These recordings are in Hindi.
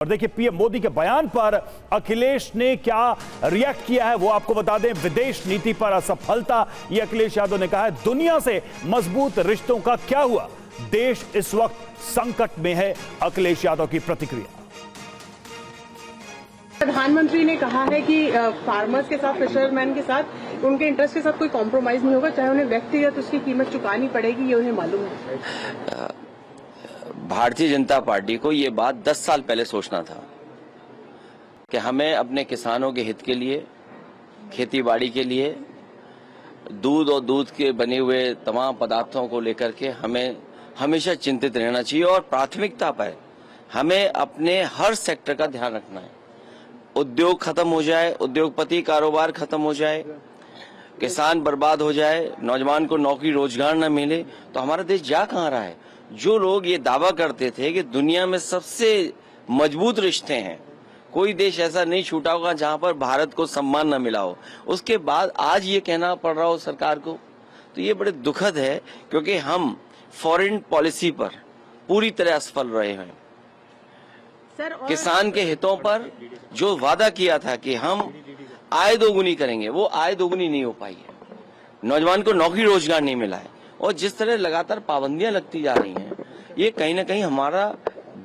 और देखिए पीएम मोदी के बयान पर अखिलेश ने क्या रिएक्ट किया है वो आपको बता दें। विदेश नीति पर असफलता, ये अखिलेश यादव ने कहा है। दुनिया से मजबूत रिश्तों का क्या हुआ, देश इस वक्त संकट में है, अखिलेश यादव की प्रतिक्रिया। प्रधानमंत्री ने कहा है कि फार्मर्स के साथ, फिशरमैन के साथ, उनके इंटरेस्ट के साथ कोई कॉम्प्रोमाइज नहीं होगा, चाहे उन्हें व्यक्तिगत उसकी कीमत चुकानी पड़ेगी, ये उन्हें मालूम है। भारतीय जनता पार्टी को ये बात 10 साल पहले सोचना था कि हमें अपने किसानों के हित के लिए, खेती बाड़ी के लिए, दूध और दूध के बने हुए तमाम पदार्थों को लेकर के हमें हमेशा चिंतित रहना चाहिए और प्राथमिकता पर हमें अपने हर सेक्टर का ध्यान रखना है। उद्योग खत्म हो जाए, उद्योगपति कारोबार खत्म हो जाए, किसान बर्बाद हो जाए, नौजवान को नौकरी रोजगार न मिले तो हमारा देश जा कहाँ रहा है। जो लोग ये दावा करते थे कि दुनिया में सबसे मजबूत रिश्ते हैं, कोई देश ऐसा नहीं छूटा होगा जहां पर भारत को सम्मान न मिला हो, उसके बाद आज ये कहना पड़ रहा हो सरकार को, तो ये बड़े दुखद है क्योंकि हम फॉरेन पॉलिसी पर पूरी तरह असफल रहे हैं। किसान के हितों पर जो वादा किया था कि हम आय दोगुनी करेंगे, वो आय दोगुनी नहीं हो पाई है। नौजवान को नौकरी रोजगार नहीं मिला है और जिस तरह लगातार पाबंदियां लगती जा रही हैं, ये कहीं ना कहीं हमारा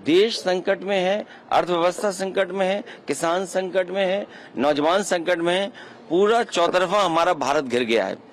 देश संकट में है, अर्थव्यवस्था संकट में है, किसान संकट में है, नौजवान संकट में है, पूरा चौतरफा हमारा भारत घिर गया है।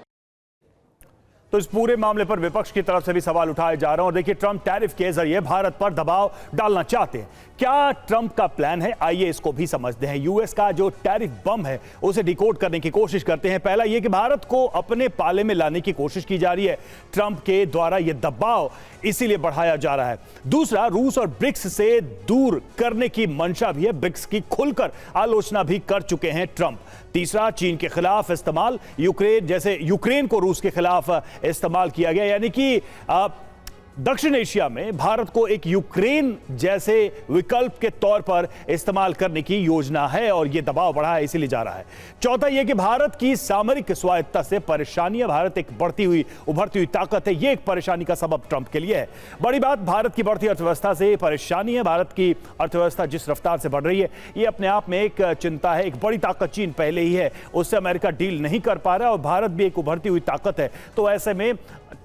तो इस पूरे मामले पर विपक्ष की तरफ से भी सवाल उठाए जा रहे हैं और देखिए ट्रंप टैरिफ के जरिए भारत पर दबाव डालना चाहते हैं। क्या ट्रंप का प्लान है, आइए इसको भी समझते हैं। यूएस का जो टैरिफ बम है उसे डिकोड करने की कोशिश करते हैं। पहला यह कि भारत को अपने पाले में लाने की कोशिश की जा रही है, ट्रंप के द्वारा यह दबाव इसीलिए बढ़ाया जा रहा है। दूसरा, रूस और ब्रिक्स से दूर करने की मंशा भी है, ब्रिक्स की खुलकर आलोचना भी कर चुके हैं ट्रंप। तीसरा, चीन के खिलाफ इस्तेमाल, यूक्रेन को रूस के खिलाफ इस्तेमाल किया गया, यानी कि दक्षिण एशिया में भारत को एक यूक्रेन जैसे विकल्प के तौर पर इस्तेमाल करने की योजना है और यह दबाव बढ़ा है, इसीलिए जा रहा है। चौथा यह कि भारत की सामरिक स्वायत्तता से परेशानी है, भारत एक उभरती हुई ताकत है, यह एक परेशानी का सबब ट्रंप के लिए है। बड़ी बात, भारत की बढ़ती अर्थव्यवस्था से परेशानी है। भारत की अर्थव्यवस्था जिस रफ्तार से बढ़ रही है, यह अपने आप में एक चिंता है। एक बड़ी ताकत चीन पहले ही है, उससे अमेरिका डील नहीं कर पा रहा और भारत भी एक उभरती हुई ताकत है। तो ऐसे में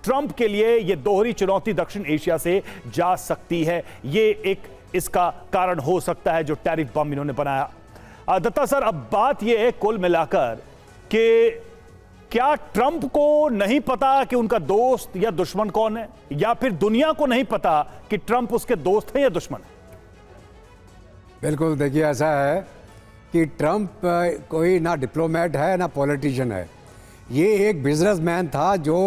ट्रंप के लिए यह दोहरी चुनौती दक्षिण एशिया से जा सकती है, यह एक इसका कारण हो सकता है जो टैरिफ बम इन्होंने बनाया। दत्ता सर, अब बात यह है कुल मिलाकर कि क्या ट्रंप को नहीं पता कि उनका दोस्त या दुश्मन कौन है, या फिर दुनिया को नहीं पता कि ट्रंप उसके दोस्त है या दुश्मन है? बिल्कुल, देखिए ऐसा है कि ट्रंप कोई ना डिप्लोमेट है ना पॉलिटिशियन है। ये एक बिजनेसमैन था जो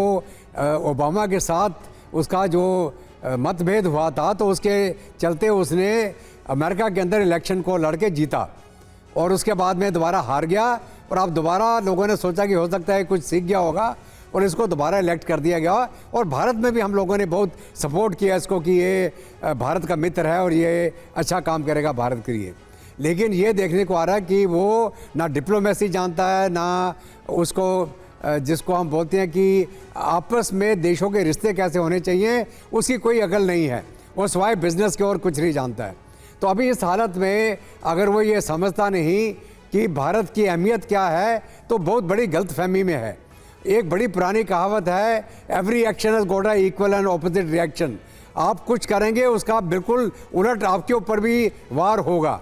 ओबामा के साथ उसका जो मतभेद हुआ था, तो उसके चलते उसने अमेरिका के अंदर इलेक्शन को लड़के जीता और उसके बाद में दोबारा हार गया। और अब दोबारा लोगों ने सोचा कि हो सकता है कुछ सीख गया होगा और इसको दोबारा इलेक्ट कर दिया गया। और भारत में भी हम लोगों ने बहुत सपोर्ट किया इसको कि ये भारत का मित्र है और ये अच्छा काम करेगा भारत के लिए। लेकिन ये देखने को आ रहा है कि वो ना डिप्लोमेसी जानता है, ना उसको जिसको हम बोलते हैं कि आपस में देशों के रिश्ते कैसे होने चाहिए, उसकी कोई अकल नहीं है। वो सिवाय बिजनेस के और कुछ नहीं जानता है। तो अभी इस हालत में अगर वो ये समझता नहीं कि भारत की अहमियत क्या है, तो बहुत बड़ी गलतफहमी में है। एक बड़ी पुरानी कहावत है, every action has got a equal and opposite reaction. आप कुछ करेंगे, उसका बिल्कुल उलट आपके ऊपर भी वार होगा।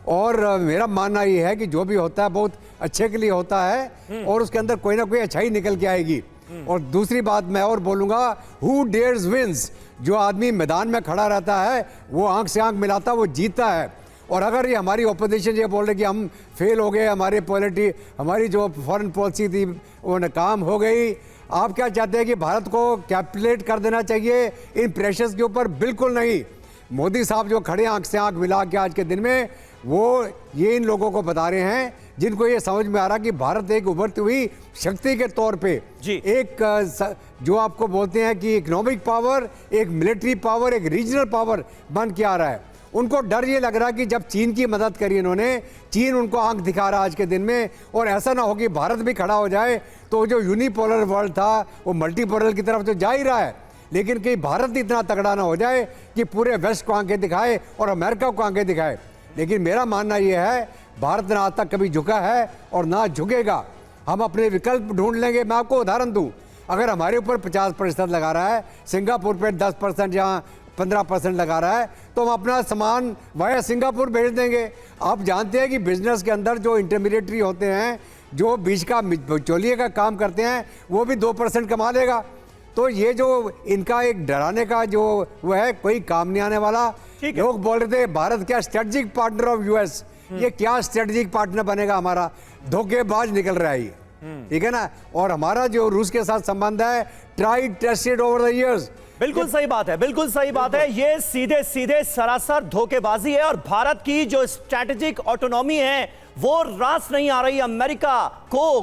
और मेरा मानना ये है कि जो भी होता है बहुत अच्छे के लिए होता है और उसके अंदर कोई ना कोई अच्छाई निकल के आएगी। और दूसरी बात मैं और बोलूँगा, हु डेयर्स विंस। जो आदमी मैदान में खड़ा रहता है वो आंख से आंख मिलाता है, वो जीतता है। और अगर ये हमारी ऑपोजिशन ये बोल रहे कि हम फेल हो गए, हमारी जो फॉरेन पॉलिसी थी वो नाकाम हो गई, आप क्या चाहते हैं कि भारत को कैपिटुलेट कर देना चाहिए इन प्रेशर्स के ऊपर? बिल्कुल नहीं। मोदी साहब जो खड़े आंख से आंख मिला के आज के दिन में, वो ये इन लोगों को बता रहे हैं जिनको ये समझ में आ रहा कि भारत एक उभरती हुई शक्ति के तौर पे एक जो आपको बोलते हैं कि इकोनॉमिक पावर, एक मिलिट्री पावर, एक रीजनल पावर बन के आ रहा है। उनको डर ये लग रहा कि जब चीन की मदद करी इन्होंने, चीन उनको आंख दिखा रहा आज के दिन में, और ऐसा ना हो कि भारत भी खड़ा हो जाए तो जो यूनिपोलर वर्ल्ड था वो मल्टीपोलर की तरफ तो जा ही रहा है। लेकिन कहीं भारत इतना तगड़ा ना हो जाए कि पूरे वेस्ट को आंखें दिखाए और अमेरिका को आंखें दिखाए। लेकिन मेरा मानना यह है भारत ने आज तक कभी झुका है और ना झुकेगा। हम अपने विकल्प ढूंढ लेंगे। मैं आपको उदाहरण दूं, अगर हमारे ऊपर 50% लगा रहा है, सिंगापुर पे 10% या 15% लगा रहा है, तो हम अपना सामान वाया सिंगापुर भेज देंगे। आप जानते हैं कि बिजनेस के अंदर जो इंटरमीडिएटरी होते हैं, जो बीच का बिचौलिए का काम करते हैं, वो भी 2% कमा लेगा। तो ये जो इनका एक डराने का जो वो है, कोई काम नहीं आने वाला। लोग बोल रहे थे भारत क्या स्ट्रेटेजिक पार्टनर ऑफ यूएस, ये क्या स्ट्रेटेजिक पार्टनर बनेगा हमारा, धोखेबाज निकल रहा है ये, ठीक है ना। और हमारा जो रूस के साथ संबंध है, try tested over the years. बिल्कुल सही बात है, बिल्कुल सही बात है। ये सीधे सीधे सरासर धोखेबाजी है और भारत की जो स्ट्रैटेजिक ऑटोनॉमी है वो रास नहीं आ रही अमेरिका को।